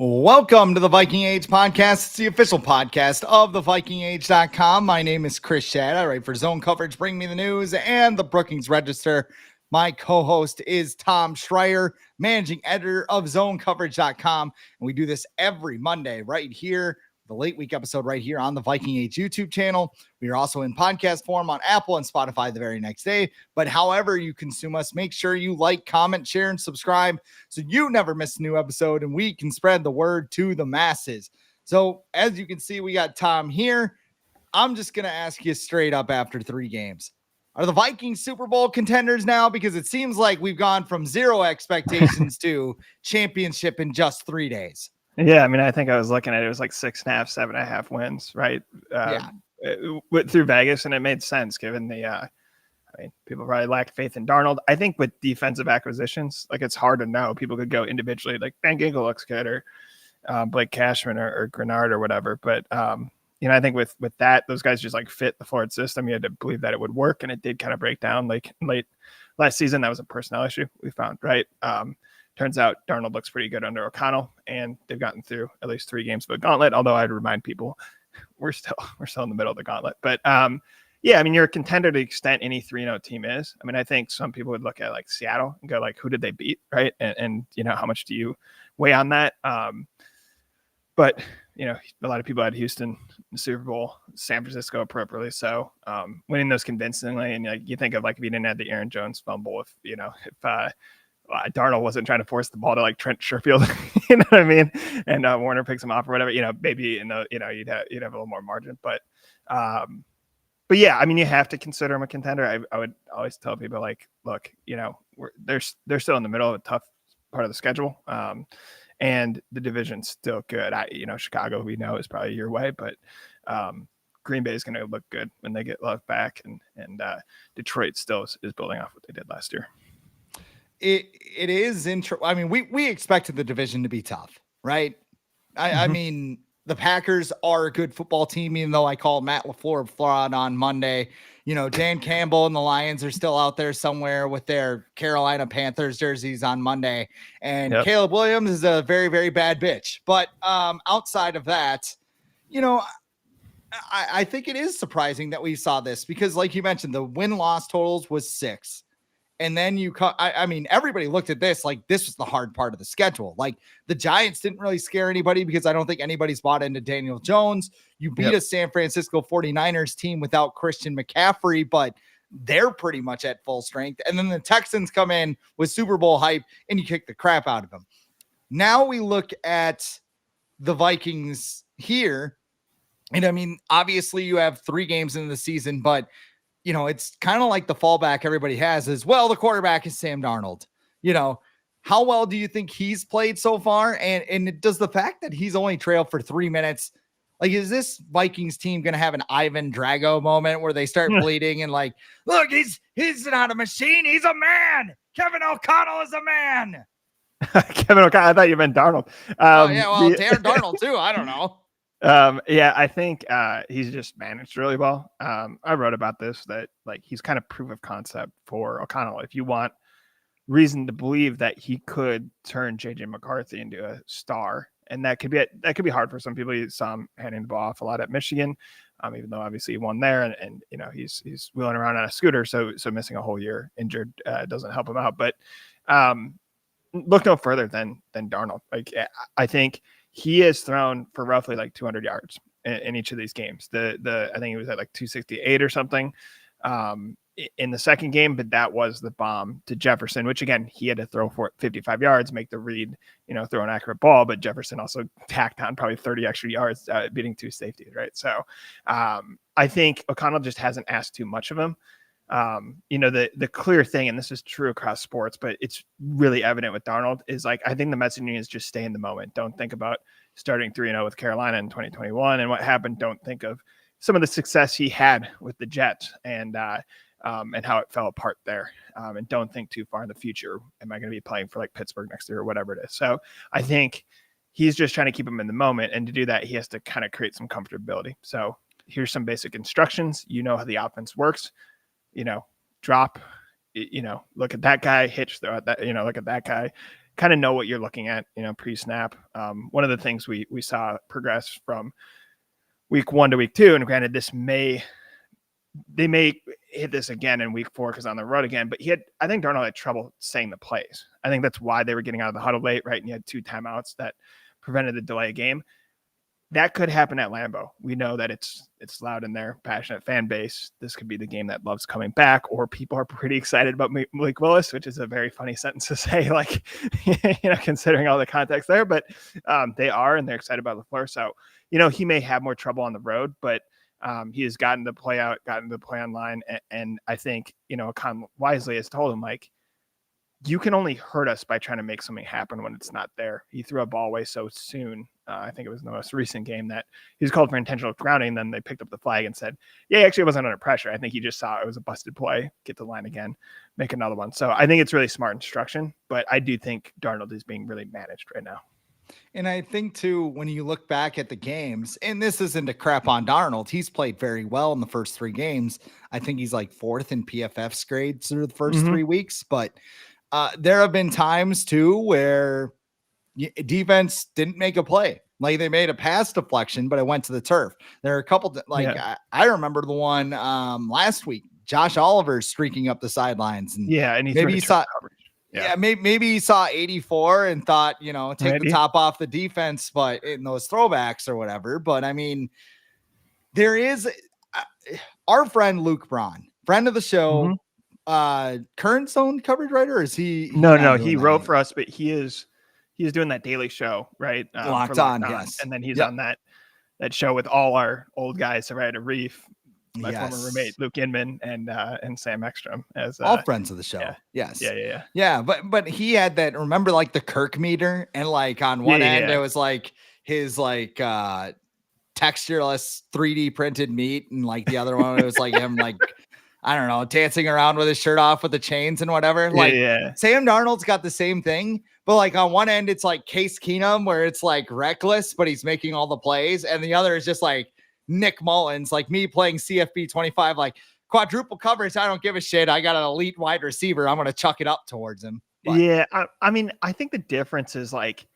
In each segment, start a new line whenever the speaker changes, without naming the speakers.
Welcome to the Viking Age podcast. It's the official podcast of the VikingAge.com. My name is Chris Schad. I write for Zone Coverage, Bring Me the News, and the Brookings Register. My co-host is Tom Schreier, managing editor of ZoneCoverage.com. And we do this every Monday right here, the late week episode right here on the Viking Age YouTube channel. We are also in podcast form on Apple and Spotify the very next day. But however you consume us, make sure you like, comment, share, and subscribe so you never miss a new episode and we can spread the word to the masses. So as you can see, we got Tom here. I'm just going to ask you straight up after 3 games. Are the Vikings Super Bowl contenders now? Because it seems like we've gone from 0 expectations to championship in just 3 days.
Yeah, I mean, I think I was looking at it was like 6.5, 7.5 wins, right? Through Vegas, and it made sense given the. I mean, people probably lacked faith in Darnold. I think with defensive acquisitions, like it's hard to know. People could go individually, like Van Ginkel looks good, or Blake Cashman or Grenard or whatever. But I think with that, those guys just like fit the Ford system. You had to believe that it would work, and it did kind of break down like late last season. That was a personnel issue we found, right? Turns out Darnold looks pretty good under O'Connell, and they've gotten through at least 3 games of a gauntlet. Although I'd remind people, we're still in the middle of the gauntlet. But yeah, I mean, you're a contender to the extent any 3-0 team is. I mean, I think some people would look at like Seattle and go like, who did they beat, right? And how much do you weigh on that? But a lot of people had Houston in the Super Bowl, San Francisco appropriately so, winning those convincingly. And like you think of like if you didn't have the Aaron Jones fumble, if Darnold wasn't trying to force the ball to like Trent Sherfield, you know what I mean? And Warner picks him off or whatever, maybe you'd have a little more margin. But yeah, I mean, you have to consider him a contender. I would always tell people like, look, they're still in the middle of a tough part of the schedule. And the division's still good. Chicago, we know, is probably your way, but Green Bay is going to look good when they get Love back, and Detroit still is building off what they did last year.
It is interesting. I mean, we expected the division to be tough, right? I mean, the Packers are a good football team, even though I called Matt LaFleur a fraud on Monday. Dan Campbell and the Lions are still out there somewhere with their Carolina Panthers jerseys on Monday. And Caleb Williams is a very, very bad bitch. But outside of that, I think it is surprising that we saw this because, like you mentioned, the win-loss totals was 6. And then I mean, everybody looked at this like this was the hard part of the schedule. Like the Giants didn't really scare anybody because I don't think anybody's bought into Daniel Jones. You beat a San Francisco 49ers team without Christian McCaffrey, but they're pretty much at full strength. And then the Texans come in with Super Bowl hype and you kick the crap out of them. Now we look at the Vikings here. And I mean, obviously you have 3 games into the season, but it's kind of like the fallback everybody has is, well, the quarterback is Sam Darnold. How well do you think he's played so far? And does the fact that he's only trailed for 3 minutes, like, is this Vikings team going to have an Ivan Drago moment where they start bleeding and like, look, he's not a machine. He's a man. Kevin O'Connell is a man.
Kevin O'Connell. I thought you meant Darnold.
Darren Darnold too. I don't know.
Yeah, I think he's just managed really well. I wrote about this, that like he's kind of proof of concept for O'Connell. If you want reason to believe that he could turn JJ McCarthy into a star, and that could be hard for some people. You saw him handing the ball off a lot at Michigan, even though obviously he won there, and he's wheeling around on a scooter, so missing a whole year injured doesn't help him out. But look no further than Darnold. Like I think he has thrown for roughly like 200 yards in each of these games. I think he was at like 268 or something in the second game, but that was the bomb to Jefferson, which again, he had to throw for 55 yards, make the read, throw an accurate ball, but Jefferson also tacked on probably 30 extra yards, beating 2 safeties, right? So I think O'Connell just hasn't asked too much of him. The clear thing, and this is true across sports, but it's really evident with Darnold, is like, I think the messaging is just stay in the moment. Don't think about starting 3-0 with Carolina in 2021 and what happened. Don't think of some of the success he had with the Jets and how it fell apart there. And don't think too far in the future. Am I going to be playing for like Pittsburgh next year or whatever it is? So I think he's just trying to keep him in the moment. And to do that, he has to kind of create some comfortability. So here's some basic instructions. How the offense works. Drop, look at that guy, hitch, throw at that, look at that guy, kind of know what you're looking at, pre-snap. One of the things we saw progress from week 1 to week 2, and granted, they may hit this again in week 4 because on the road again, but I think Darnold had trouble saying the plays. I think that's why they were getting out of the huddle late, right? And you had 2 timeouts that prevented the delay game. That could happen at Lambeau. We know that it's loud in there, passionate fan base. This could be the game that loves coming back, or people are pretty excited about Malik Willis, which is a very funny sentence to say, like, considering all the context there, but they are, and they're excited about LaFleur. So, he may have more trouble on the road, but he has gotten to play online. And I think, Con wisely has told him, like, you can only hurt us by trying to make something happen when it's not there. He threw a ball away so soon. I think it was in the most recent game that he was called for intentional grounding. Then they picked up the flag and said, yeah, actually it wasn't under pressure. I think he just saw it was a busted play, get the line again, make another one. So I think it's really smart instruction, but I do think Darnold is being really managed right now.
And I think too, when you look back at the games, and this isn't a crap on Darnold, he's played very well in the first 3 games. I think he's like 4th in PFF's grades through the first 3 weeks, but there have been times too where defense didn't make a play. Like they made a pass deflection, but it went to the turf. There are a couple I remember the one last week, Josh Oliver streaking up the sidelines, and
and
maybe he saw coverage. Yeah, maybe he saw 84 and thought, take the top off the defense, but in those throwbacks or whatever. But I mean, there is our friend Luke Braun, friend of the show, current zone coverage writer. Or is he?
No, he wrote for us, but he is doing that daily show, right?
Locked on, yes.
And then he's on that show with all our old guys, Saraya Reef, my former roommate Luke Inman, and Sam Ekstrom, as
all friends of the show. Yes. Yeah. But he had that, remember, like the Kirk meter, and like on one end it was like his textureless 3D printed meat, and like the other one it was like him like I don't know, dancing around with his shirt off with the chains and whatever. Sam Darnold's got the same thing, but like on one end it's like Case Keenum, where it's like reckless, but he's making all the plays, and the other is just like Nick Mullins, like me playing CFB 25, like quadruple coverage. I don't give a shit. I got an elite wide receiver. I'm going to chuck it up towards him. But.
Yeah. I mean, I think the difference is like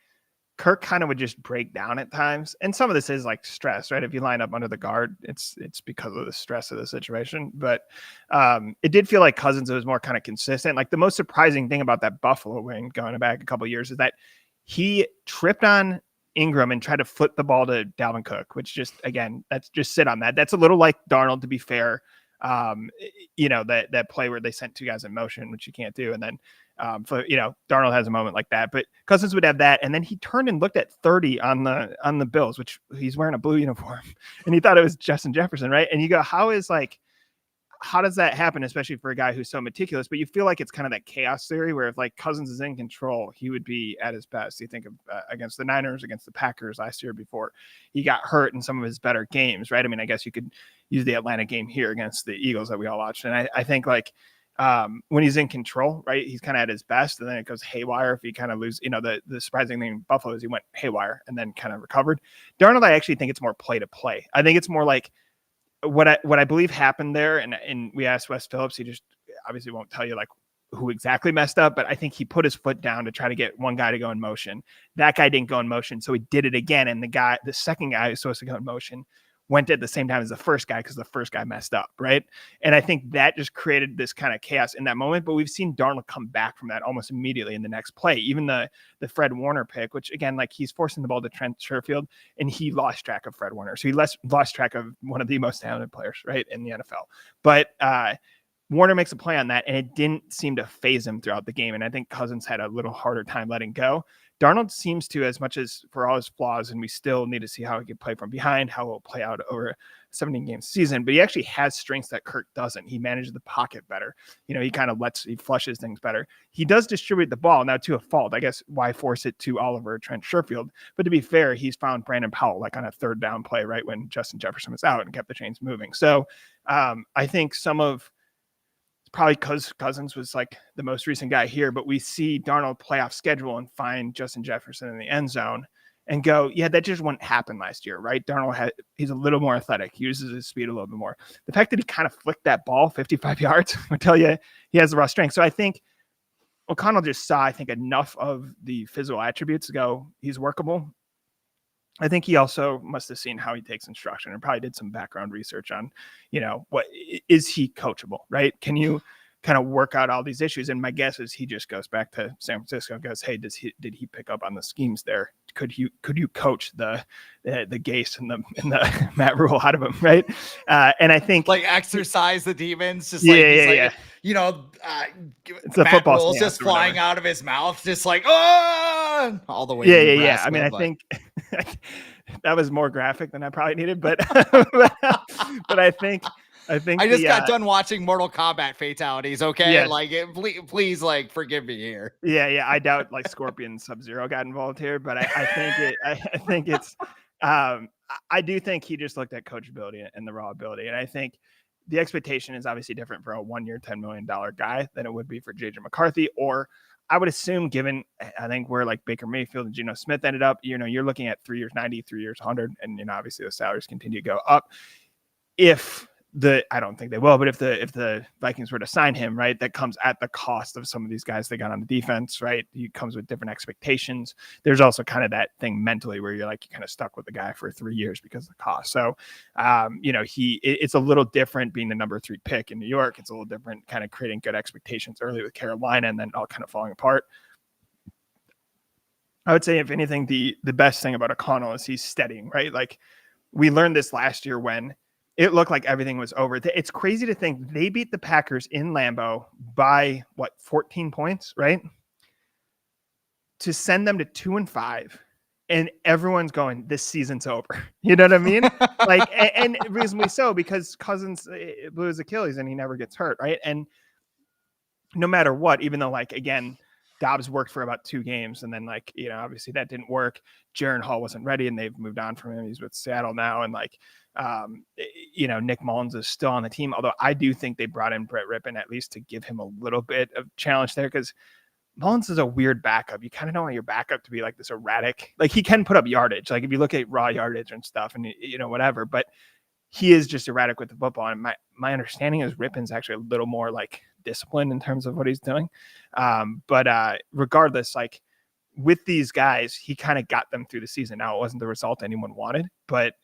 Kirk kind of would just break down at times. And some of this is like stress, right? If you line up under the guard, it's because of the stress of the situation. But it did feel like Cousins was more kind of consistent. Like the most surprising thing about that Buffalo win going back a couple of years is that he tripped on Ingram and try to flip the ball to Dalvin Cook, which just, again, that's just sit on that. That's a little like Darnold, to be fair. That play where they sent 2 guys in motion, which you can't do. And then, Darnold has a moment like that, but Cousins would have that. And then he turned and looked at 30 on the Bills, which he's wearing a blue uniform, and he thought it was Justin Jefferson. Right. And you go, how does that happen, especially for a guy who's so meticulous? But you feel like it's kind of that chaos theory where if like Cousins is in control, he would be at his best. You think of against the Niners, against the Packers last year before he got hurt in some of his better games, right? I mean, I guess you could use the Atlanta game here against the Eagles that we all watched. And I think like when he's in control, right, he's kind of at his best, and then it goes haywire if he kind of lose. The surprising thing in Buffalo is he went haywire and then kind of recovered. Darnold, I actually think it's more play to play. I think it's more like what I believe happened there, and we asked Wes Phillips, he just obviously won't tell you like who exactly messed up, but I think he put his foot down to try to get one guy to go in motion. That guy didn't go in motion, so he did it again, and the second guy who's supposed to go in motion went at the same time as the first guy because the first guy messed up, right? And I think that just created this kind of chaos in that moment, but we've seen Darnold come back from that almost immediately in the next play. Even the Fred Warner pick, which again, like he's forcing the ball to Trent Sherfield, and he lost track of Fred Warner. So he lost track of one of the most talented players, right, in the NFL. But Warner makes a play on that, and it didn't seem to phase him throughout the game. And I think Cousins had a little harder time letting go. Darnold seems to, as much as for all his flaws, and we still need to see how he can play from behind, how he'll play out over a 17-game season, but he actually has strengths that Kirk doesn't. He manages the pocket better. He kind of he flushes things better. He does distribute the ball, now to a fault. I guess why force it to Oliver or Trent Sherfield? But to be fair, he's found Brandon Powell like on a third down play, right, when Justin Jefferson was out and kept the chains moving. So I think probably because Cousins was like the most recent guy here, but we see Darnold playoff schedule and find Justin Jefferson in the end zone and go, yeah, that just wouldn't happen last year, right? Darnold he's a little more athletic. He uses his speed a little bit more. The fact that he kind of flicked that ball 55 yards would tell you he has the raw strength. So I think O'Connell just saw, I think, enough of the physical attributes to go, he's workable. I think he also must have seen how he takes instruction and probably did some background research on, what is he coachable, right? Can you kind of work out all these issues? And my guess is he just goes back to San Francisco and goes, hey, did he pick up on the schemes there? Could you coach the Gase and the Matt Rule out of him, right? And I think
like exercise the demons, just
yeah.
It's a football Rule's just flying out of his mouth, just like all the way.
Yeah. I mean, I think that was more graphic than I probably needed, but but I think I
just got done watching Mortal Kombat fatalities. Okay,
yes.
like please, like forgive me here.
Yeah. I doubt like Scorpion Sub-Zero got involved here, but I think it's I do think he just looked at coachability and the raw ability, and I think the expectation is obviously different for a 1 year, $10 million guy than it would be for JJ McCarthy, or I would assume, given I think where like Baker Mayfield and Geno Smith ended up, you're looking at 3 years, 90, 3 years, 100, and obviously the salaries continue to go up. I don't think they will, but if the Vikings were to sign him, right, that comes at the cost of some of these guys they got on the defense, right? He comes with different expectations. There's also kind of that thing mentally where you're kind of stuck with the guy for 3 years because of the cost. So, it's a little different being the number 3 pick in New York. It's a little different kind of creating good expectations early with Carolina and then all kind of falling apart. I would say, if anything, the best thing about O'Connell is he's steadying, right? Like we learned this last year when it looked like everything was over. It's crazy to think they beat the Packers in Lambeau by 14 points, right? To send them to 2-5, and everyone's going, this season's over. You know what I mean? Like, and reasonably so, because Cousins blew his Achilles and he never gets hurt, right? And no matter what, even though again, Dobbs worked for about 2 games, and then obviously that didn't work. Jaron Hall wasn't ready, and they've moved on from him. He's with Seattle now, and Nick Mullins is still on the team. Although I do think they brought in Brett Rippon at least to give him a little bit of challenge there, because Mullins is a weird backup. You kind of don't want your backup to be like this erratic. Like he can put up yardage, like if you look at raw yardage and stuff, and whatever, but he is just erratic with the football. And my understanding is Rippon's actually a little more disciplined in terms of what he's doing. But regardless, with these guys, he kind of got them through the season. Now, it wasn't the result anyone wanted, but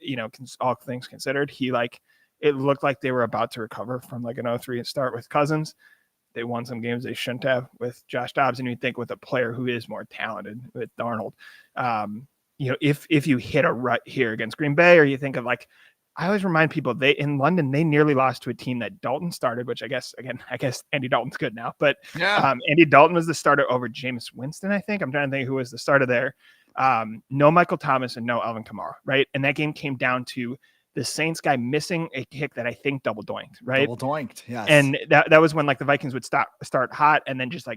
all things considered, it looked like they were about to recover from an 0-3 start with Cousins. They won some games they shouldn't have with Josh Dobbs. And you think with a player who is more talented with Darnold, if you hit a rut here against Green Bay, or you think of I always remind people in London, they nearly lost to a team that Dalton started, which I guess Andy Dalton's good now, but yeah. Andy Dalton was the starter over Jameis Winston, I think. I'm trying to think who was the starter there. No Michael Thomas and no Alvin Kamara, right? And that game came down to the Saints guy missing a kick that I think double doinked, right?
Double doinked, yes.
And that was when the Vikings would start hot and then just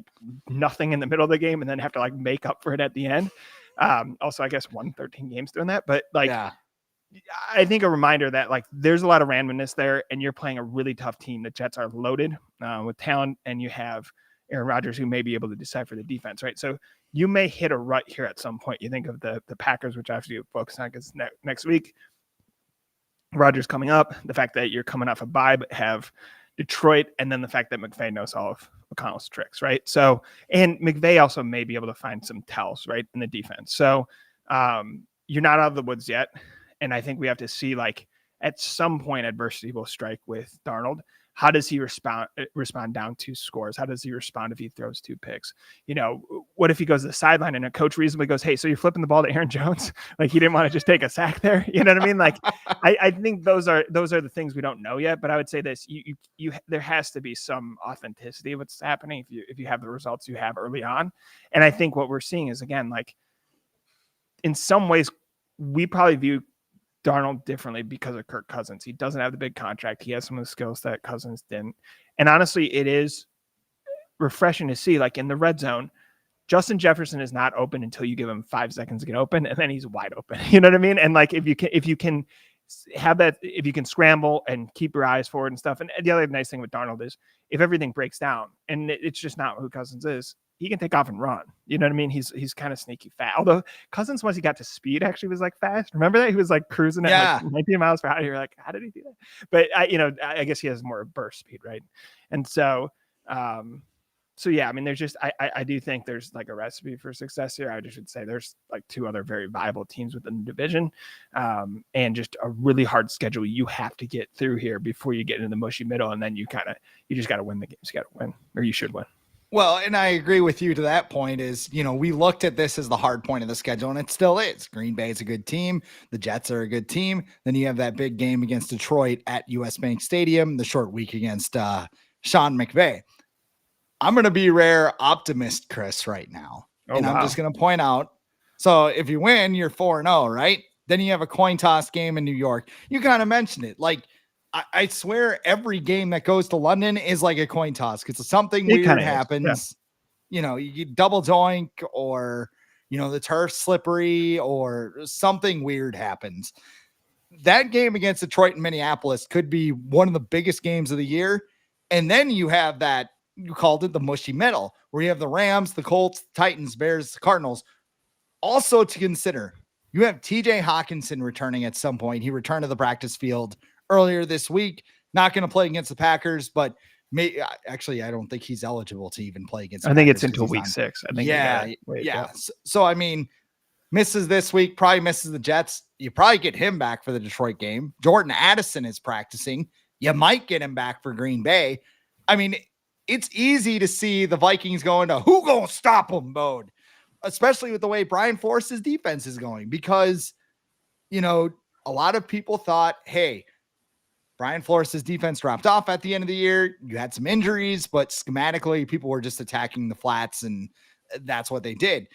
nothing in the middle of the game and then have to make up for it at the end. Also, I guess won 13 games doing that, but yeah. I think a reminder that there's a lot of randomness there, and you're playing a really tough team. The Jets are loaded with talent, and you have Aaron Rodgers who may be able to decipher the defense, right? So you may hit a rut here at some point. You think of the Packers, which I have to focus on because next week, Rodgers coming up, the fact that you're coming off a bye but have Detroit, and then the fact that McVay knows all of O'Connell's tricks, right? So, and McVay also may be able to find some tells, right, in the defense. So you're not out of the woods yet. And I think we have to see, at some point, adversity will strike with Darnold. How does he respond down 2 scores? How does he respond if he throws 2 picks? What if he goes to the sideline and a coach reasonably goes, hey, so you're flipping the ball to Aaron Jones? He didn't want to just take a sack there. You know what I mean? I think those are the things we don't know yet. But I would say this, there has to be some authenticity of what's happening if you have the results you have early on. And I think what we're seeing is, again, in some ways, we probably view Darnold differently because of Kirk Cousins. He doesn't have the big contract. He has some of the skills that Cousins didn't. And honestly, it is refreshing to see, in the red zone, Justin Jefferson is not open until you give him 5 seconds to get open, and then he's wide open. You know what I mean? And if you can have that, if you can scramble and keep your eyes forward and stuff. And the other nice thing with Darnold is if everything breaks down and it's just not who Cousins is, he can take off and run. You know what I mean? He's kind of sneaky fast. Although Cousins, once he got to speed, actually was fast. Remember that? He was cruising at 19 miles per hour. You're like, how did he do that? But I guess he has more burst speed, right? And so So yeah, I mean, there's just I do think there's like a recipe for success here. I just should say there's like two other very viable teams within the division, and just a really hard schedule you have to get through here before you get into the mushy middle, and then you just got to win the games. You got to win, or you should win.
Well, and I agree with you to that point is, we looked at this as the hard point of the schedule, and it still is. Green Bay is a good team. The Jets are a good team. Then you have that big game against Detroit at US Bank Stadium, the short week against Sean McVay. I'm going to be rare optimist, Chris, right now. I'm just going to point out. So if you win, you're 4-0, right? Then you have a coin toss game in New York. You kind of mentioned it. Like, I swear every game that goes to London is like a coin toss because something weird happens. Yeah. You double doink or, the turf's slippery or something weird happens. That game against Detroit and Minneapolis could be one of the biggest games of the year. And then you have that, you called it the mushy middle, where you have the Rams, the Colts, Titans, Bears, Cardinals. Also to consider, you have TJ Hawkinson returning at some point. He returned to the practice field earlier this week. Not going to play against the Packers, but actually, I don't think he's eligible to even play against.
I think it's until week 6. I think.
Yeah. So I mean, misses this week, probably misses the Jets. You probably get him back for the Detroit game. Jordan Addison is practicing. You might get him back for Green Bay. I mean, it's easy to see the Vikings going to who gonna stop them mode, especially with the way Brian Flores' defense is going, because, a lot of people thought, hey, Brian Flores' defense dropped off at the end of the year. You had some injuries, but schematically, people were just attacking the flats, and that's what they did.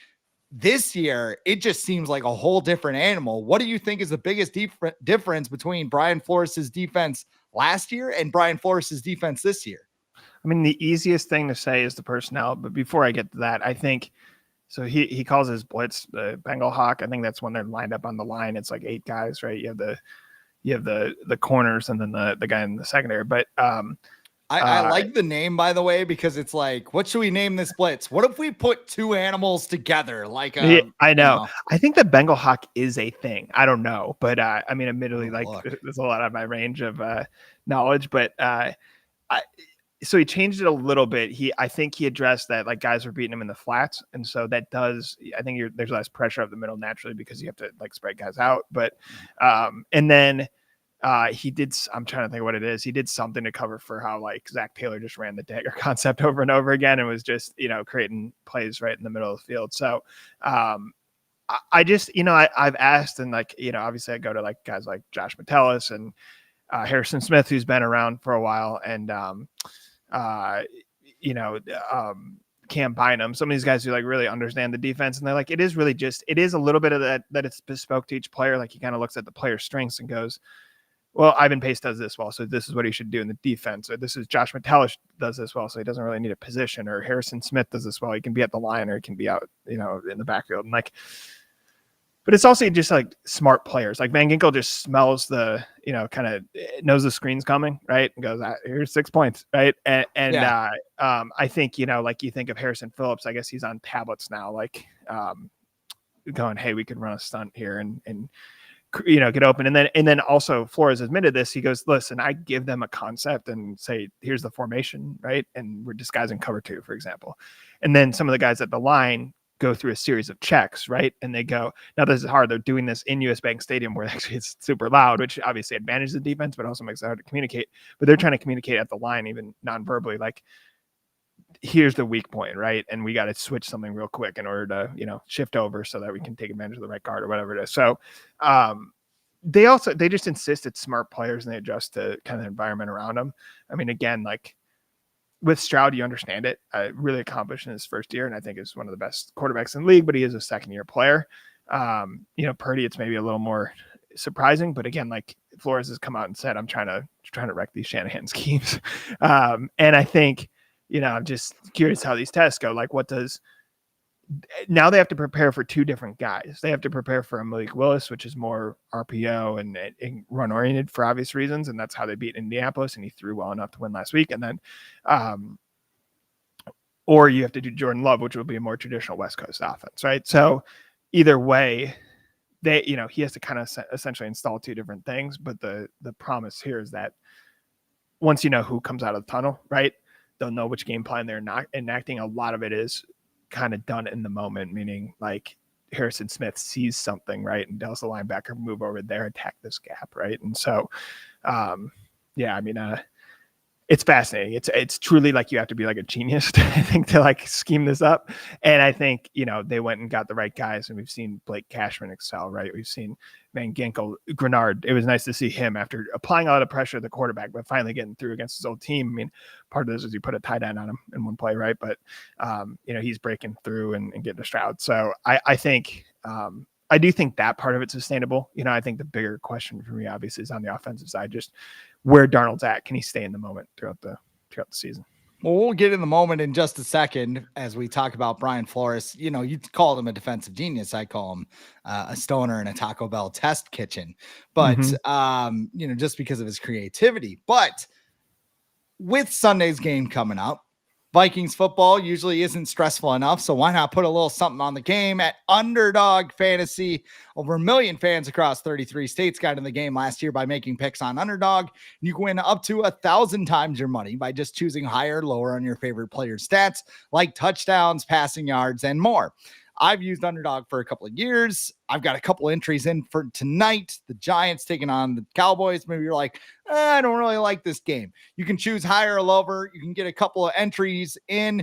This year, it just seems like a whole different animal. What do you think is the biggest difference between Brian Flores' defense last year and Brian Flores' defense this year?
I mean, the easiest thing to say is the personnel, but before I get to that, I think so. He calls his blitz the Bengal Hawk. I think that's when they're lined up on the line. It's like 8 guys, right? You have the corners and then the guy in the secondary. But
I like the name, by the way, because it's like, what should we name this blitz? What if we put 2 animals together? Like,
I know. I think the Bengal Hawk is a thing. I don't know, but I mean, admittedly, there's a lot of my range of knowledge, but so he changed it a little bit. I think he addressed that like guys were beating him in the flats, and so that does. I think there's less pressure up the middle naturally because you have to like spread guys out. But and then he did. I'm trying to think what it is. He did something to cover for how like Zach Taylor just ran the dagger concept over and over again and was just creating plays right in the middle of the field. So I just I've asked and like obviously I go to like guys like Josh Metellus and Harrison Smith, who's been around for a while, and Cam Bynum, some of these guys who like really understand the defense, and they're like, it is a little bit of that it's bespoke to each player. Like he kind of looks at the player's strengths and goes, well, Ivan Pace does this well, so this is what he should do in the defense. Or this is Josh Metellus does this well, so he doesn't really need a position. Or Harrison Smith does this well, he can be at the line or he can be out, in the backfield. And like, but it's also just like smart players. Like Van Ginkel just smells the, kind of knows the screen's coming, right? And goes, here's 6 points, right? I think, like you think of Harrison Phillips, I guess he's on tablets now, like going, hey, we could run a stunt here and get open. And then also Flores admitted this. He goes, listen, I give them a concept and say, here's the formation, right? And we're disguising cover 2, for example. And then some of the guys at the line go through a series of checks, right? And they go, now this is hard. They're doing this in US Bank Stadium where actually it's super loud, which obviously advantages the defense, but also makes it hard to communicate. But they're trying to communicate at the line, even non-verbally, like, here's the weak point, right? And we got to switch something real quick in order to, shift over so that we can take advantage of the right guard or whatever it is. So they just insist it's smart players and they adjust to kind of the environment around them. I mean, again, like, with Stroud, you understand it. Really accomplished in his first year, and I think is one of the best quarterbacks in the league. But he is a second-year player. Purdy, it's maybe a little more surprising, but again, like Flores has come out and said, "I'm trying to wreck these Shanahan schemes." And I think, I'm just curious how these tests go. Like, now they have to prepare for 2 different guys. They have to prepare for a Malik Willis, which is more RPO and run oriented for obvious reasons. And that's how they beat Indianapolis. And he threw well enough to win last week. And then, or you have to do Jordan Love, which would be a more traditional West Coast offense. Right. So either way, he has to kind of essentially install 2 different things. But the promise here is that once you know who comes out of the tunnel, right, don't know which game plan they're not enacting. A lot of it is kind of done in the moment, meaning like Harrison Smith sees something, right, and tells the linebacker move over there, attack this gap, right? And so, it's fascinating. It's truly like you have to be like a genius, I think, to like scheme this up. And I think, they went and got the right guys, and we've seen Blake Cashman excel, right? We've seen Van Ginkel, Grenard. It was nice to see him after applying a lot of pressure at the quarterback, but finally getting through against his old team. I mean, part of this is you put a tight end on him in one play, right? But, he's breaking through and getting to Stroud. So I think, I do think that part of it's sustainable. I think the bigger question for me, obviously, is on the offensive side, just where Darnold's at. Can he stay in the moment throughout the season?
Well, we'll get in the moment in just a second as we talk about Brian Flores. You called him a defensive genius. I call him a stoner in a Taco Bell test kitchen. But, just because of his creativity. But with Sunday's game coming up, Vikings football usually isn't stressful enough, so why not put a little something on the game at Underdog Fantasy? Over 1 million fans across 33 states got in the game last year by making picks on Underdog. You can win up to 1,000 times your money by just choosing higher or lower on your favorite player's stats, like touchdowns, passing yards, and more. I've used Underdog for a couple of years. I've got a couple entries in for tonight. The Giants taking on the Cowboys. Maybe you're like, I don't really like this game. You can choose higher or lower. You can get a couple of entries in.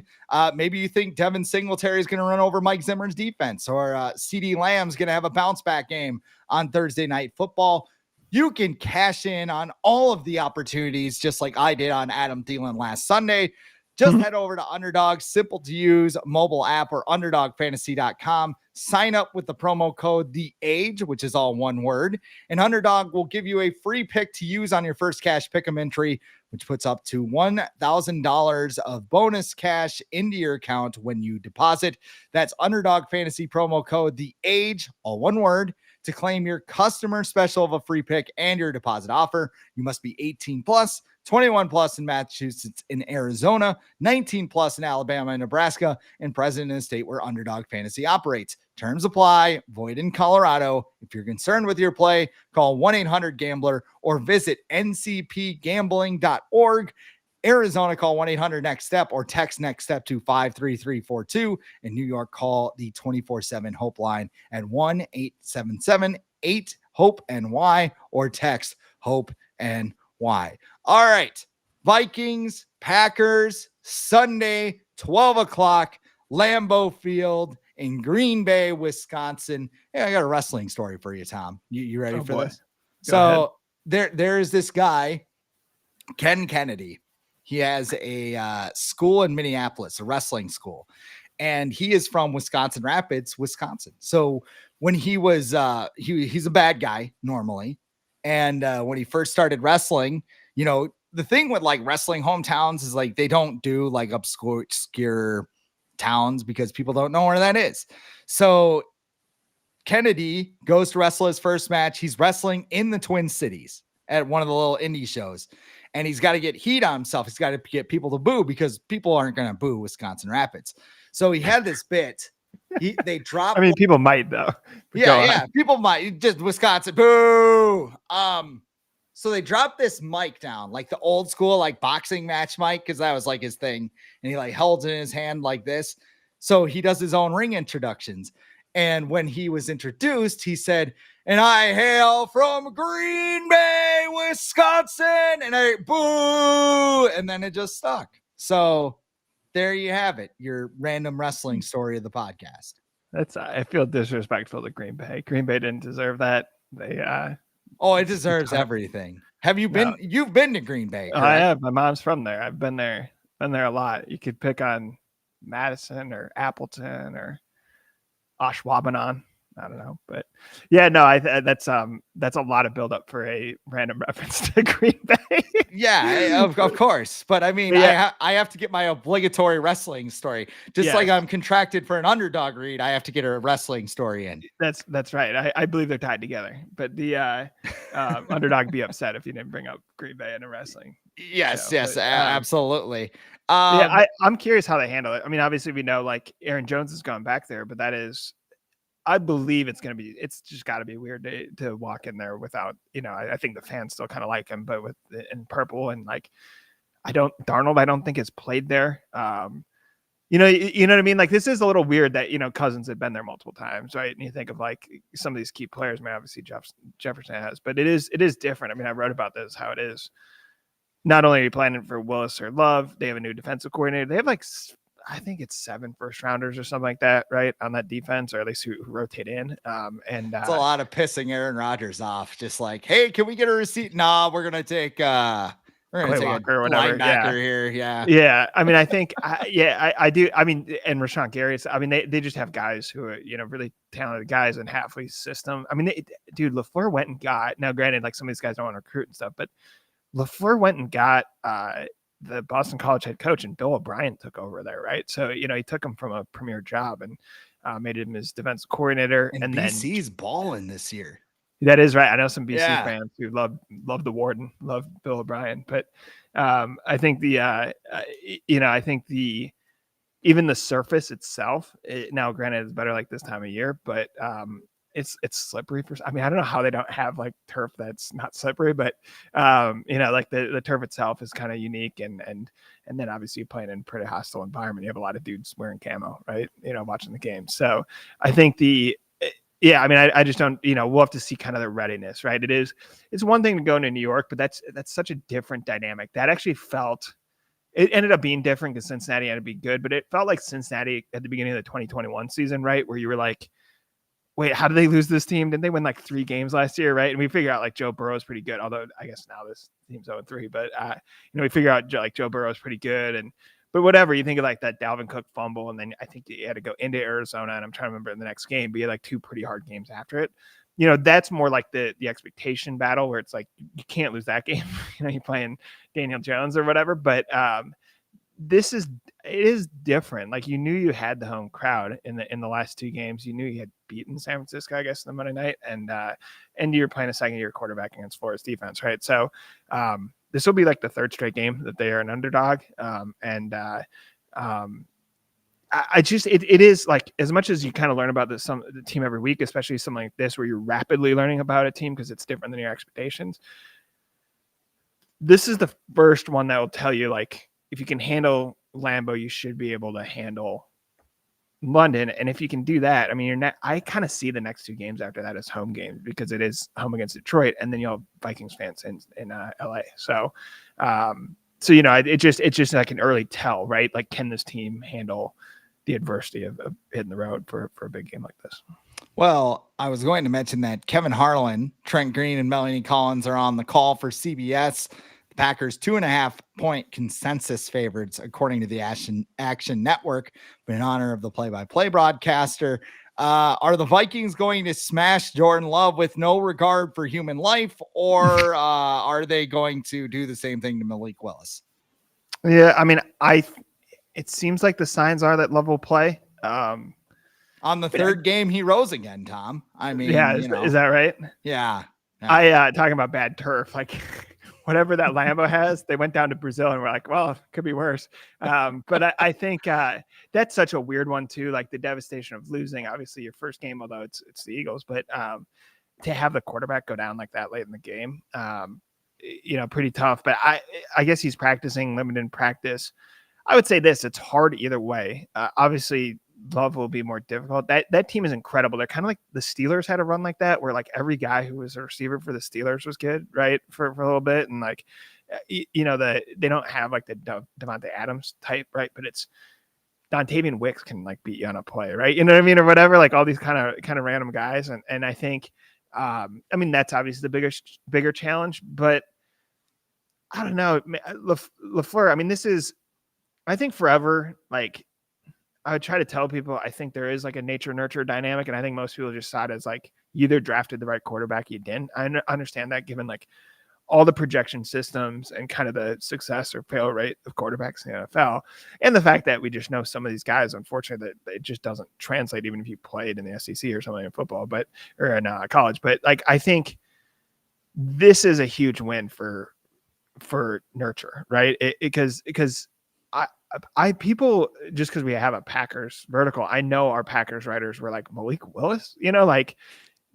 Maybe you think Devin Singletary is going to run over Mike Zimmer's defense, or CeeDee Lamb's going to have a bounce back game on Thursday Night Football. You can cash in on all of the opportunities, just like I did on Adam Thielen last Sunday. Just head over to Underdog, simple to use mobile app, or underdogfantasy.com. Sign up with the promo code The Age, which is all one word, and Underdog will give you a free pick to use on your first cash pick'em entry, which puts up to $1,000 of bonus cash into your account when you deposit. That's Underdog Fantasy promo code The Age, all one word, to claim your customer special of a free pick and your deposit offer. You must be 18 plus. 21 plus in Massachusetts and Arizona, 19 plus in Alabama and Nebraska, and present in a state where Underdog Fantasy operates. Terms apply, void in Colorado. If you're concerned with your play, call 1-800-GAMBLER or visit ncpgambling.org. Arizona, call 1-800-NEXT-STEP or text NEXT STEP to 53342. In New York, call the 24/7 Hope line at 1-877-8-HOPE-NY or text HOPE-NY. All right. Vikings, Packers, Sunday, 12 o'clock, Lambeau Field in Green Bay, Wisconsin. Yeah, I got a wrestling story for you, Tom. You ready for this? So there is this guy, Ken Kennedy. He has a school in Minneapolis, a wrestling school, and he is from Wisconsin Rapids, Wisconsin. So when he was, he's a bad guy normally. And when he first started wrestling, the thing with like wrestling hometowns is like they don't do like obscure towns because people don't know where that is. So Kennedy goes to wrestle his first match. He's wrestling in the Twin Cities at one of the little indie shows, and he's got to get heat on himself. He's got to get people to boo because people aren't going to boo Wisconsin Rapids. So he had this bit. They dropped.
I mean, people might though.
Yeah, people might. Just Wisconsin, boo. So they dropped this mic down, like the old school, like boxing match mic, because that was like his thing. And he like held it in his hand like this. So he does his own ring introductions. And when he was introduced, he said, "And I hail from Green Bay, Wisconsin." And I boo. And then it just stuck. So there you have it. Your random wrestling story of the podcast.
I feel disrespectful to Green Bay. Green Bay didn't deserve that.
It deserves everything. Have you been? No. You've been to Green Bay, correct?
I have. My mom's from there. I've been there. Been there a lot. You could pick on Madison or Appleton or Ashwaubenon. I don't know, but yeah, no, that's a lot of buildup for a random reference to Green Bay.
Yeah, of course, but I mean, yeah. I have to get my obligatory wrestling story. Just like I'm contracted for an Underdog read, I have to get a wrestling story in.
That's right. I believe they're tied together, but the Underdog be upset if you didn't bring up Green Bay in a wrestling.
Yes, absolutely.
I'm curious how they handle it. I mean, obviously we know like Aaron Jones has gone back there, but that is. I believe it's just got to be weird to walk in there without, I think the fans still kind of like him, but in purple and like, Darnold, I don't think has played there. You know what I mean? Like, this is a little weird that, Cousins had been there multiple times, right? And you think of like some of these key players, I mean, obviously Jefferson has, but it is different. I mean, I wrote about this, how it is. Not only are you planning for Willis or Love, they have a new defensive coordinator. They have like, I think it's 7 first rounders or something like that, right? On that defense, or at least who rotate in. And
it's a lot of pissing Aaron Rodgers off. Just like, hey, can we get a receipt? Nah, we're going to take,
Walker or whatever.
Linebacker here. Yeah.
Yeah. I mean, I think, I do. I mean, and Rashawn Gary, I mean, they just have guys who are, really talented guys in Halfley's system. I mean, dude, LaFleur went and got, now granted, like some of these guys don't want to recruit and stuff, but LaFleur went and got the Boston College head coach, and Bill O'Brien took over there, right? So, he took him from a premier job and made him his defensive coordinator. And
BC's balling this year.
That is right. I know some BC fans who love the Warden, love Bill O'Brien, but I think even the surface itself, now granted it's better like this time of year, but it's slippery I mean, I don't know how they don't have like turf that's not slippery, but like the turf itself is kind of unique, and then obviously you're playing in a pretty hostile environment. You have a lot of dudes wearing camo, right? Watching the game. So I think I mean, I just don't, we'll have to see kind of the readiness, right? It's one thing to go into New York, but that's such a different dynamic. That actually it ended up being different because Cincinnati had to be good, but it felt like Cincinnati at the beginning of the 2021 season, right? Where you were like, wait, how did they lose this team? Didn't they win like 3 games last year, right? And we figure out like Joe Burrow is pretty good, although I guess now this team's 0-3, but we figure out like Joe Burrow is pretty good, but whatever, you think of like that Dalvin Cook fumble, and then I think you had to go into Arizona, and I'm trying to remember in the next game, but you had like 2 pretty hard games after it. That's more like the expectation battle where it's like you can't lose that game. You're playing Daniel Jones or whatever, but it is different. Like, you knew you had the home crowd in the last 2 games. You knew you had beaten San Francisco, I guess, on the Monday night, and you're playing a second-year quarterback against Florida's defense, right? So this will be like the 3rd straight game that they are an underdog, it is like, as much as you kind of learn about the team every week, especially something like this where you're rapidly learning about a team because it's different than your expectations. This is the first one that will tell you, like, if you can handle Lambeau, you should be able to handle London. And if you can do that, I mean, I kind of see the next 2 games after that as home games, because it is home against Detroit, and then you'll have Vikings fans in LA. So, it's just like an early tell, right? Like, can this team handle the adversity of hitting the road for a big game like this?
Well, I was going to mention that Kevin Harlan, Trent Green, and Melanie Collins are on the call for CBS. The Packers 2.5-point consensus favorites, according to the Action Network, but in honor of the play-by-play broadcaster. Are the Vikings going to smash Jordan Love with no regard for human life, or are they going to do the same thing to Malik Willis?
Yeah, I mean, it seems like the signs are that Love will play.
On the 3rd game, he rose again, Tom. I mean,
yeah, is that right?
Yeah.
Talking about bad turf, like whatever that Lambeau has, they went down to Brazil and we're like, well, it could be worse. But I think that's such a weird one too, like the devastation of losing, obviously your first game, although it's the Eagles, but to have the quarterback go down like that late in the game, pretty tough. But I guess he's practicing, limited practice. I would say this, it's hard either way. Obviously, Love will be more difficult. That team is incredible. They're kind of like the Steelers had a run like that, where like every guy who was a receiver for the Steelers was good, right? For a little bit. And like, they don't have like the Devontae Adams type, right? But it's Dontavian Wicks can like beat you on a play, right? You know what I mean? Or whatever, like all these kind of random guys. And I think, that's obviously the bigger challenge, but I don't know. LaFleur, I mean, I think forever, like, I would try to tell people, I think there is like a nature-nurture dynamic, and I think most people just saw it as like, you either drafted the right quarterback, you didn't. I understand that, given like all the projection systems and kind of the success or fail rate of quarterbacks in the NFL, and the fact that we just know some of these guys, unfortunately, that it just doesn't translate even if you played in the SEC or something in football, or in college. But like, I think this is a huge win for nurture, right? Because people, just because we have a Packers vertical, I know our Packers writers were like, Malik Willis, like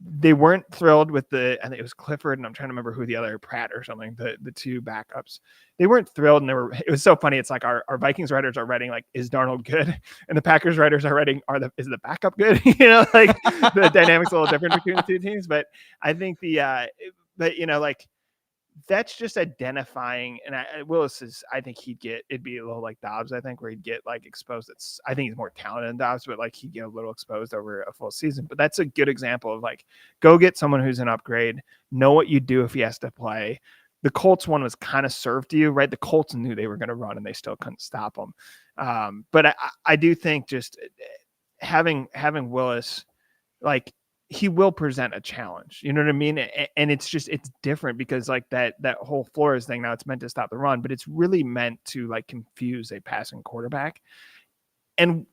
they weren't thrilled with I think it was Clifford, and I'm trying to remember who the other, Pratt or something, the two backups. They weren't thrilled, and it was so funny. It's like our Vikings writers are writing like, is Darnold good? And the Packers writers are writing, is the backup good? Like the dynamics a little different between the two teams. But I think like that's just identifying. And Willis I think it'd be a little like Dobbs, I think, where he'd get like exposed. I think he's more talented than Dobbs, but like he'd get a little exposed over a full season. But that's a good example of like, go get someone who's an upgrade, know what you do if he has to play. The Colts one was kind of served to you, right? The Colts knew they were going to run and they still couldn't stop them. But I do think just having Willis, like, he will present a challenge, you know what I mean? And it's different because like that whole Flores thing, now it's meant to stop the run, but it's really meant to like confuse a passing quarterback. And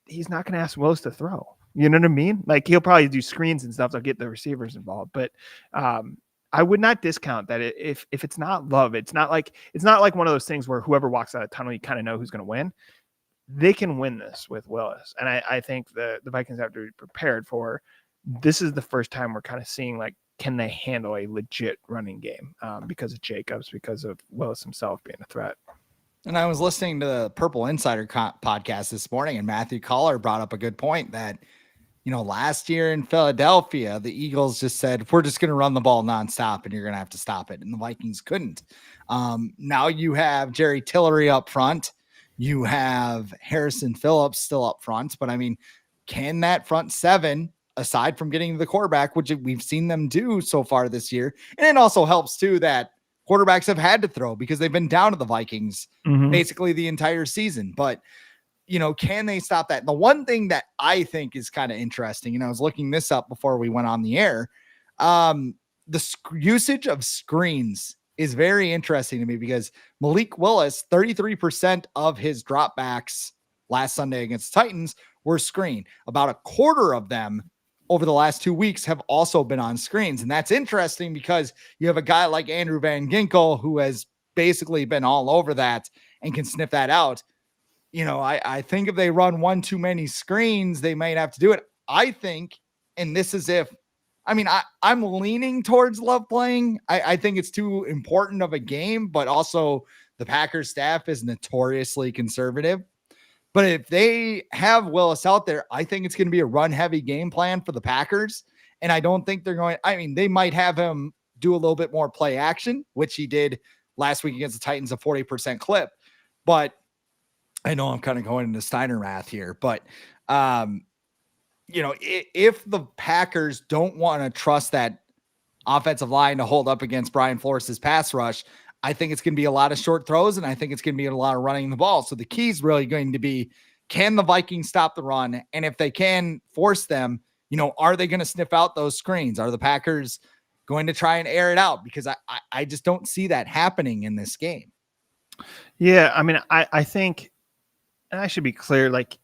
he's not going to ask Willis to throw, you know what I mean? Like, he'll probably do screens and stuff. They'll get the receivers involved, but I would not discount that if it's not Love, it's not like one of those things where whoever walks out of the tunnel, you kind of know who's going to win. They can win this with Willis. And I think the Vikings have to be prepared for, this is the first time we're kind of seeing, like, can they handle a legit running game because of Jacobs, because of Willis himself being a threat.
And I was listening to the Purple Insider podcast this morning, and Matthew Collar brought up a good point that, last year in Philadelphia, the Eagles just said, we're just going to run the ball nonstop and you're going to have to stop it. And the Vikings couldn't. Now you have Jerry Tillery up front. You have Harrison Phillips still up front. But I mean, can that front seven, aside from getting to the quarterback, which we've seen them do so far this year, and it also helps too that quarterbacks have had to throw because they've been down to the Vikings basically the entire season. But, can they stop that? The one thing that I think is kind of interesting, and I was looking this up before we went on the air, the usage of screens is very interesting to me because Malik Willis, 33% of his dropbacks last Sunday against the Titans were screen. About a quarter of them over the last 2 weeks have also been on screens. And that's interesting because you have a guy like Andrew Van Ginkel who has basically been all over that and can sniff that out. I think if they run one too many screens, they might have to do it. I think, and this is I'm leaning towards Love playing. I think it's too important of a game, but also the Packers staff is notoriously conservative. But if they have Willis out there, I think it's going to be a run-heavy game plan for the Packers. And I don't think they might have him do a little bit more play action, which he did last week against the Titans, a 40% clip. But I know I'm kind of going into Steiner math here, but if the Packers don't want to trust that offensive line to hold up against Brian Flores' pass rush, I think it's going to be a lot of short throws, and I think it's going to be a lot of running the ball. So the key is really going to be, can the Vikings stop the run? And if they can force them, are they going to sniff out those screens? Are the Packers going to try and air it out? Because I just don't see that happening in this game.
Yeah, I mean, I think, and I should be clear, like,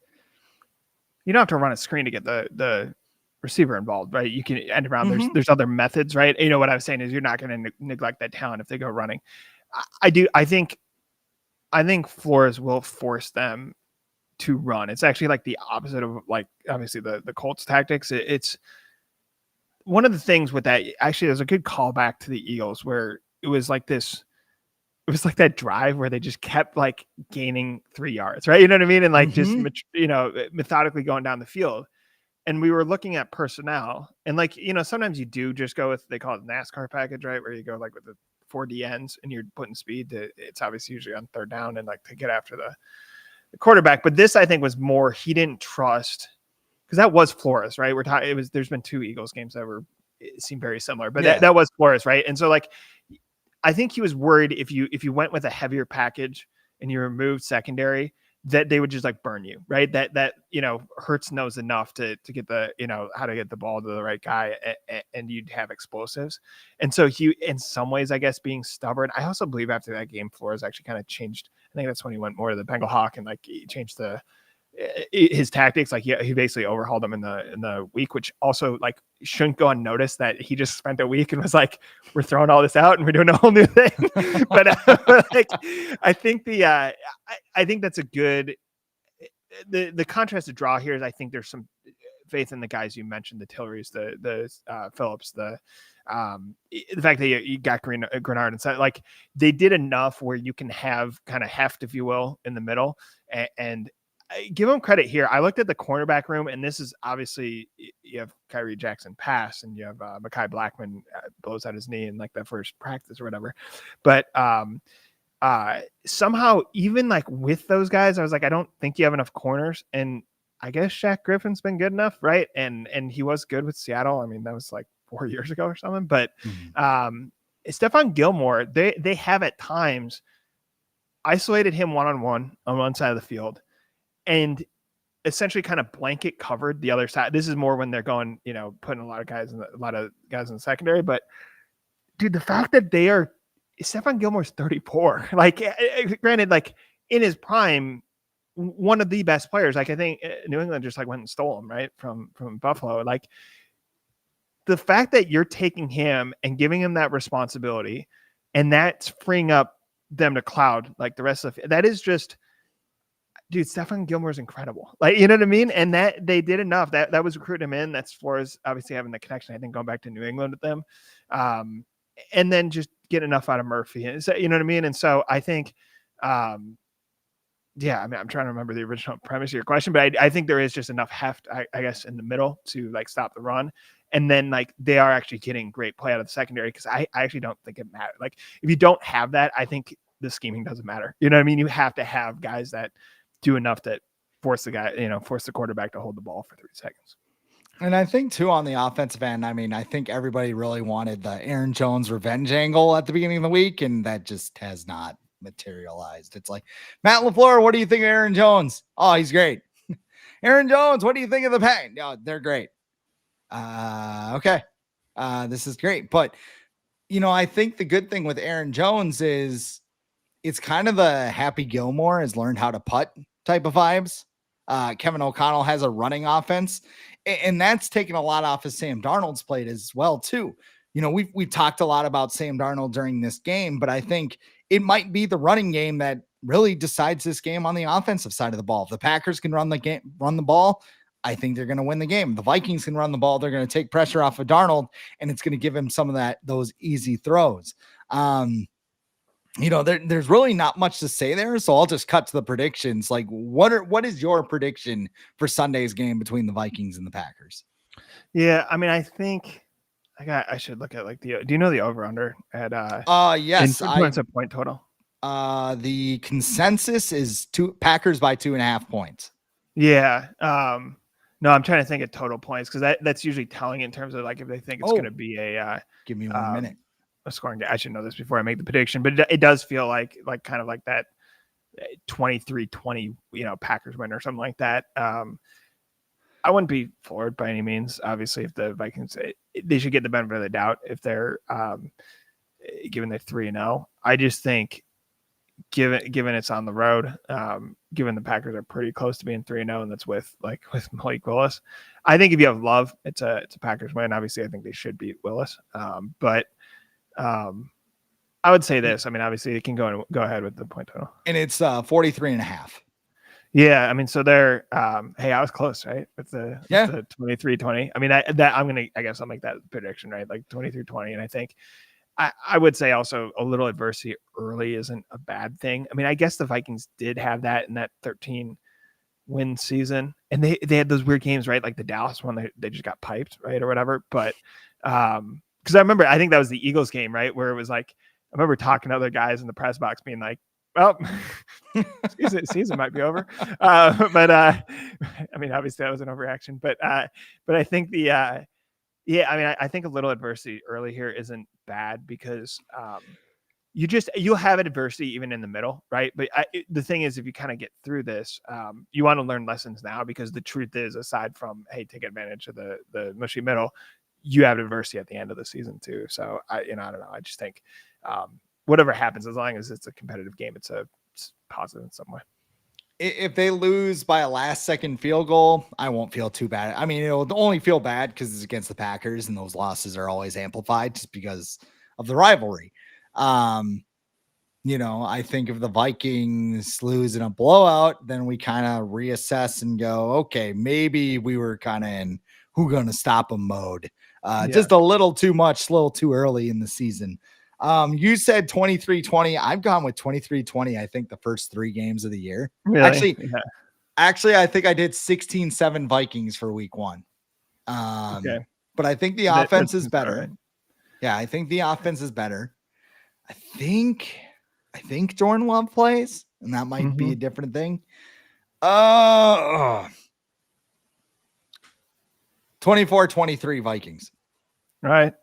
you don't have to run a screen to get the receiver involved, right? You can end around. There's other methods, right? What I was saying is you're not going to neglect that talent if they go running. I think Flores will force them to run. It's actually like the opposite of, like, obviously the Colts tactics. It's one of the things with that. Actually, there's a good callback to the Eagles where it was like this. It was like that drive where they just kept like gaining 3 yards, right? You know what I mean? And like just methodically going down the field. And we were looking at personnel, and like, sometimes you do just go with, they call it NASCAR package, right? Where you go like with the 4 DNs and you're putting speed to, it's obviously usually on third down and like to get after the quarterback. But this, I think, was more, he didn't trust, because that was Flores, right? There's been 2 Eagles games that seemed very similar, but that was Flores, right? And so like, I think he was worried if you went with a heavier package and you removed secondary, that they would just like burn you, right? That Hurts knows enough to get the, how to get the ball to the right guy, and you'd have explosives. And so he, in some ways, I guess, being stubborn. I also believe after that game, Flores actually kind of changed. I think that's when he went more to the Bengal Hawk and like he changed his tactics. Like he basically overhauled them in the week, which also like shouldn't go unnoticed that he just spent a week and was like, we're throwing all this out and we're doing a whole new thing. but like, I think I think that's a good, the contrast to draw here is, I think there's some faith in the guys you mentioned, the Tillerys, the Phillips, the fact that you got Grenard and stuff, like they did enough where you can have kind of heft, if you will, in the middle, and I give them credit here. I looked at the cornerback room, and this is obviously you have Kyrie Jackson pass, and you have Mekhi Blackman blows out his knee in like that first practice or whatever, but somehow even like with those guys, I was like, I don't think you have enough corners, and I guess Shaq Griffin's been good enough, right? And he was good with Seattle. I mean, that was like 4 years ago or something. But Stephon Gilmore, they have at times isolated him one-on-one on one side of the field and essentially kind of blanket covered the other side. This is more when they're going, putting a lot of guys in the secondary. But dude, the fact that Stephon Gilmore's 34, like granted, like in his prime, one of the best players. Like I think New England just like went and stole him right from Buffalo. Like the fact that you're taking him and giving him that responsibility, and that's freeing up them to cloud like the rest of that is just, dude. Stephon Gilmore's incredible. Like you know what I mean. And that they did enough. That was recruiting him in. That's Flores obviously having the connection. I think going back to New England with them, and then just get enough out of Murphy. And so, you know what I mean. And so I think. Yeah, I mean, I'm trying to remember the original premise of your question, but I think there is just enough heft, I guess, in the middle to like stop the run. And then like they are actually getting great play out of the secondary because I actually don't think it matters. Like if you don't have that, I think the scheming doesn't matter. You know what I mean? You have to have guys that do enough that force the quarterback to hold the ball for 3 seconds.
And I think too on the offensive end, I mean, I think everybody really wanted the Aaron Jones revenge angle at the beginning of the week, and that just has not materialized. It's like, Matt LaFleur, what do you think of Aaron Jones? Oh, he's great. Aaron Jones, what do you think of the Pack? No, they're great. Okay. This is great. But, I think the good thing with Aaron Jones is it's kind of the Happy Gilmore has learned how to putt type of vibes. Kevin O'Connell has a running offense, and that's taken a lot off of Sam Darnold's plate as well, too. We've talked a lot about Sam Darnold during this game, but I think it might be the running game that really decides this game on the offensive side of the ball. If the Packers can run the ball, I think they're going to win the game. If the Vikings can run the ball, they're going to take pressure off of Darnold, and it's going to give him some of those easy throws. There's really not much to say there, so I'll just cut to the predictions. Like, what is your prediction for Sunday's game between the Vikings and the Packers?
Yeah, I mean, I think I should look at like do you know the over under at
yes,
points a point total.
The consensus is Packers by 2.5 points.
Yeah. No, I'm trying to think of total points because that's usually telling in terms of like if they think it's going to be a
give me 1 minute.
A scoring day. I should know this before I make the prediction, but it does feel like kind of like that 23-20, Packers win or something like that. I wouldn't be floored by any means. Obviously, if the Vikings, they should get the benefit of the doubt if they're given they're 3-0. I just think, given it's on the road, given the Packers are pretty close to being 3-0, and that's with Malik Willis. I think if you have Love, it's a Packers win. Obviously, I think they should beat Willis, but I would say this. I mean, obviously, it can go ahead with the point total,
and it's 43.5.
Yeah, I mean, so they're hey, I was close, right? With the 23-20. I mean, I guess I'll make that prediction, right? Like 23-20. And I think I would say also a little adversity early isn't a bad thing. I mean, I guess the Vikings did have that in that 13 win season, and they had those weird games, right? Like the Dallas one, they just got piped, right? Or whatever. But because I think that was the Eagles game, right? Where it was like, I remember talking to other guys in the press box being like, well, season might be over. But I mean, obviously that was an overreaction, but I think I think a little adversity early here isn't bad because you'll have adversity even in the middle, right? But the thing is, if you kind of get through this, you want to learn lessons now, because the truth is, aside from, hey, take advantage of the mushy middle, you have adversity at the end of the season too. So I don't know. I just think whatever happens, as long as it's a competitive game, it's positive in some way.
If they lose by a last-second field goal, I won't feel too bad. I mean, it'll only feel bad because it's against the Packers, and those losses are always amplified just because of the rivalry. I think if the Vikings lose in a blowout, then we kind of reassess and go, okay, maybe we were kind of in who gonna stop them mode. Just a little too much, a little too early in the season. You said 23-20. I've gone with 23-20, I think the first 3 games of the year.
Really?
Actually, I think I did 16-7 Vikings for week 1.
Okay.
But I think the offense is better.
Right.
Yeah, I think the offense is better. I think Jordan Love plays, and that might be a different thing. 24-23 Vikings.
Right.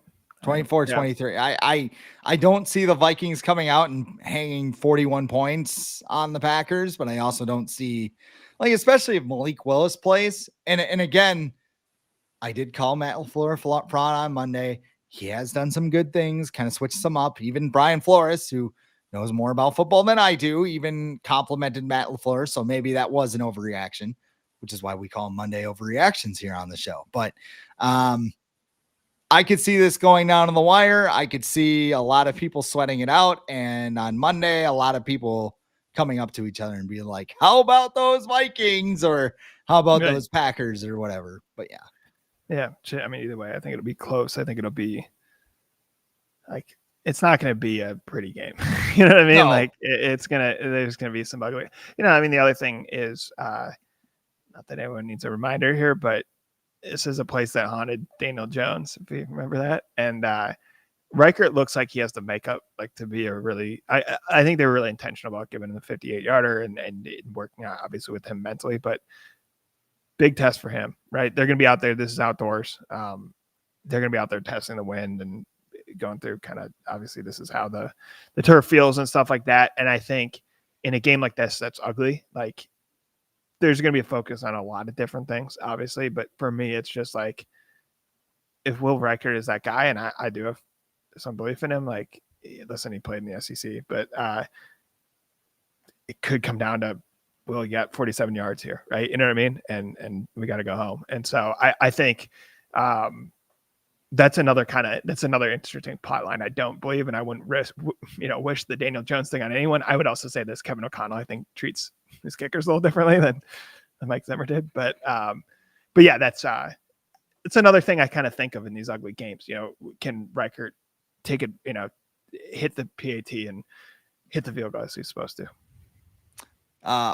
24-23. Yeah. I don't see the Vikings coming out and hanging 41 points on the Packers, but I also don't see, like, especially if Malik Willis plays. And again, I did call Matt LaFleur fraud on Monday. He has done some good things, kind of switched some up. Even Brian Flores, who knows more about football than I do, even complimented Matt LaFleur. So maybe that was an overreaction, which is why we call them Monday overreactions here on the show. But I could see this going down to the wire. I could see a lot of people sweating it out. And on Monday, a lot of people coming up to each other and being like, how about those Vikings? Or how about those Packers or whatever? But yeah.
Yeah. I mean, either way, I think it'll be close. I think it'll be like, it's not going to be a pretty game. You know what I mean? No. Like there's going to be some ugly, I mean, the other thing is, not that anyone needs a reminder here, but this is a place that haunted Daniel Jones, if you remember that. And Reichert looks like he has the makeup, like, to be a really, I think they were really intentional about giving him the 58-yarder and working out obviously with him mentally, but big test for him, right? They're going to be out there. This is outdoors. They're going to be out there testing the wind and going through kind of, obviously this is how the turf feels and stuff like that. And I think in a game like this, that's ugly. Like, there's going to be a focus on a lot of different things, obviously. But for me, it's just like, if Will Reichert is that guy, and I do have some belief in him, like, listen, he played in the SEC, but it could come down to, Will, you got 47 yards here, right? You know what I mean? And we got to go home. And so I think that's another interesting plot line I don't believe, and I wouldn't wish the Daniel Jones thing on anyone. I would also say this: Kevin O'Connell, I think, treats his kickers a little differently than Mike Zimmer did. But yeah, that's it's another thing I kind of think of in these ugly games. Can Reichert take it? Hit the PAT and hit the field goal as he's supposed to.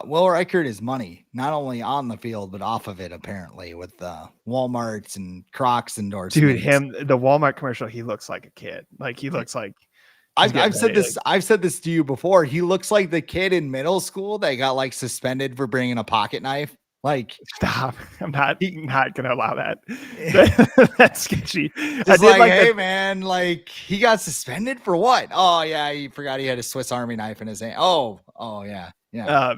Will Reichert is money, not only on the field, but off of it, apparently, with Walmarts and Crocs endorsements.
Dude, the Walmart commercial, he looks like a kid. Like, he looks like,
I've said this to you before. He looks like the kid in middle school that got, like, suspended for bringing a pocket knife. Like,
stop. I'm not going to allow that. That's sketchy.
Just hey, man, like, he got suspended for what? Oh yeah. He forgot he had a Swiss Army knife in his hand. Oh yeah. Yeah.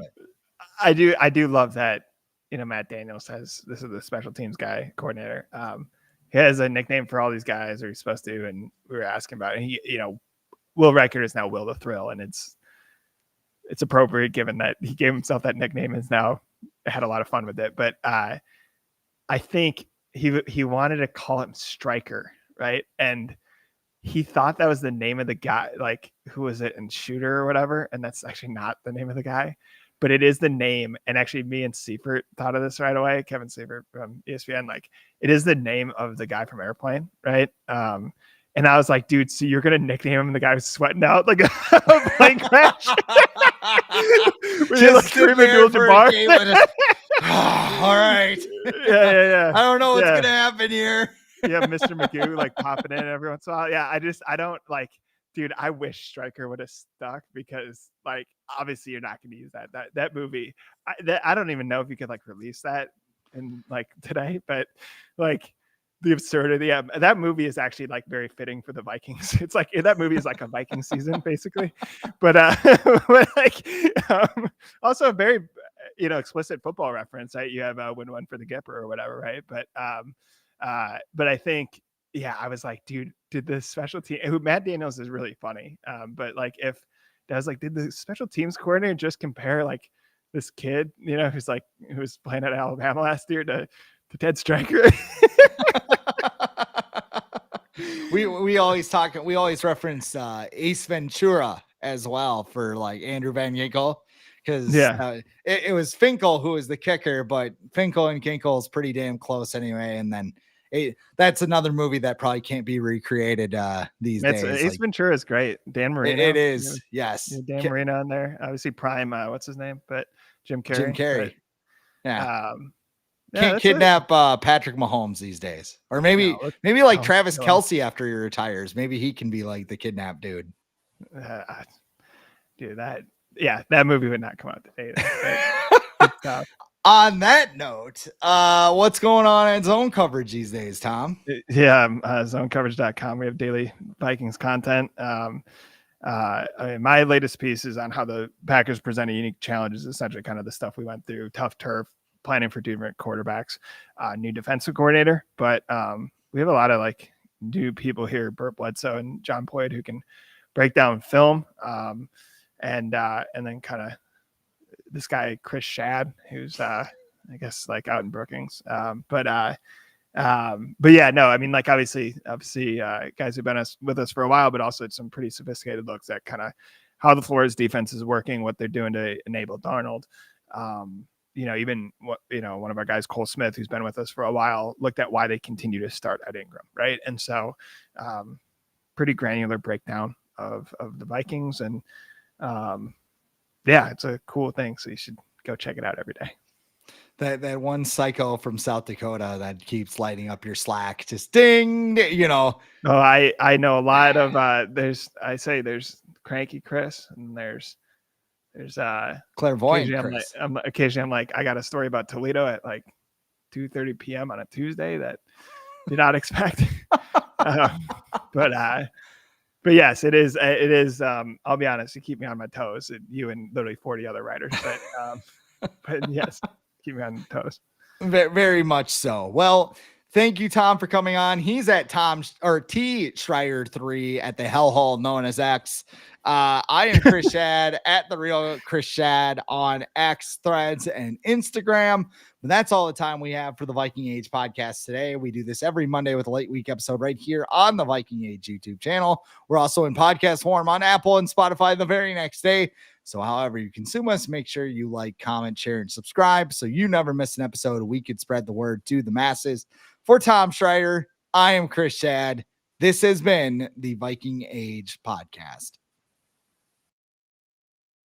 I do love that. Matt Daniels says this is the special teams guy coordinator. He has a nickname for all these guys, or he's supposed to. And we were asking about it. He, Will Reichert is now Will the Thrill. And it's appropriate given that he gave himself that nickname and has now had a lot of fun with it. But I think he wanted to call him Striker, right? And he thought that was the name of the guy, like, who was it in Shooter or whatever. And that's actually not the name of the guy, but it is the name. And actually me and Seifert thought of this right away. Kevin Seifert from ESPN, like, it is the name of the guy from Airplane. Right. And I was like, dude, so you're going to nickname him the guy who's sweating out like a plane crash?
Just all right.
Yeah.
I don't know what's going to happen here.
Yeah, Mr. Magoo, like, popping in every once in a while. Yeah, I don't, like, dude, I wish Stryker would have stuck, because, like, obviously you're not going to use that movie. I don't even know if you could, like, release that in, like, today, but, like, the absurdity. Yeah, that movie is actually, like, very fitting for the Vikings. It's like, that movie is like a Viking season basically, but like, also a very, explicit football reference, right? You have a win one for the Gipper or whatever, right? But I think, yeah, I was like, dude, did the special team, who Matt Daniels is really funny. But, like, if I was like, did the special teams coordinator just compare, like, this kid, who's playing at Alabama last year to Ted Stryker?
we always reference Ace Ventura as well for like Andrew Van Ginkel. Because it was Finkel who was the kicker, but Finkel and Ginkel is pretty damn close anyway. And then that's another movie that probably can't be recreated these days.
Ace Ventura is great. Dan Marino.
It is, yes.
Dan Marino in there. Obviously, prime. What's his name? But Jim Carrey.
Jim Carrey.
But,
can't kidnap Patrick Mahomes these days, or maybe like Travis Kelce after he retires. Maybe he can be like the kidnap dude.
Dude, that movie would not come out today.
On that note, what's going on in zone coverage these days, Tom?
Yeah, zonecoverage.com. We have daily Vikings content. My latest piece is on how the Packers present a unique challenges, essentially kind of the stuff we went through, tough turf, planning for different quarterbacks, new defensive coordinator. But we have a lot of like new people here, Burt Bledsoe and John Boyd, who can break down film. And then kind of this guy, Chris Schad, who's I guess like out in Brookings. But yeah, no, I mean, like obviously guys who've been with us for a while, but also some pretty sophisticated looks at kind of how the Flores defense is working, what they're doing to enable Darnold. Even one of our guys, Cole Smith, who's been with us for a while, looked at why they continue to start at Ingram, right? And so pretty granular breakdown of the Vikings. And it's a cool thing. So you should go check it out every day.
That one psycho from South Dakota that keeps lighting up your Slack, just ding, Oh,
I know a lot of there's Cranky Chris, and there's
Clairvoyant
Chris. Occasionally I'm like, I got a story about Toledo at like 2:30 p.m. on a Tuesday that did not expect. But yes, it is. I'll be honest, you keep me on my toes. You and literally 40 other writers, but yes, keep me on toes.
Very much so. Well, thank you, Tom, for coming on. He's at T Schreier 3 at the hellhole known as X. I am Chris Schad at the real Chris Schad on X, Threads, and Instagram. But that's all the time we have for the Viking Age podcast today. We do this every Monday with a late week episode right here on the Viking Age YouTube channel. We're also in podcast form on Apple and Spotify the very next day. So however you consume us, make sure you like, comment, share, and subscribe so you never miss an episode. We could spread the word to the masses. For Tom Schreier, I am Chris Schad. This has been the Viking Age podcast.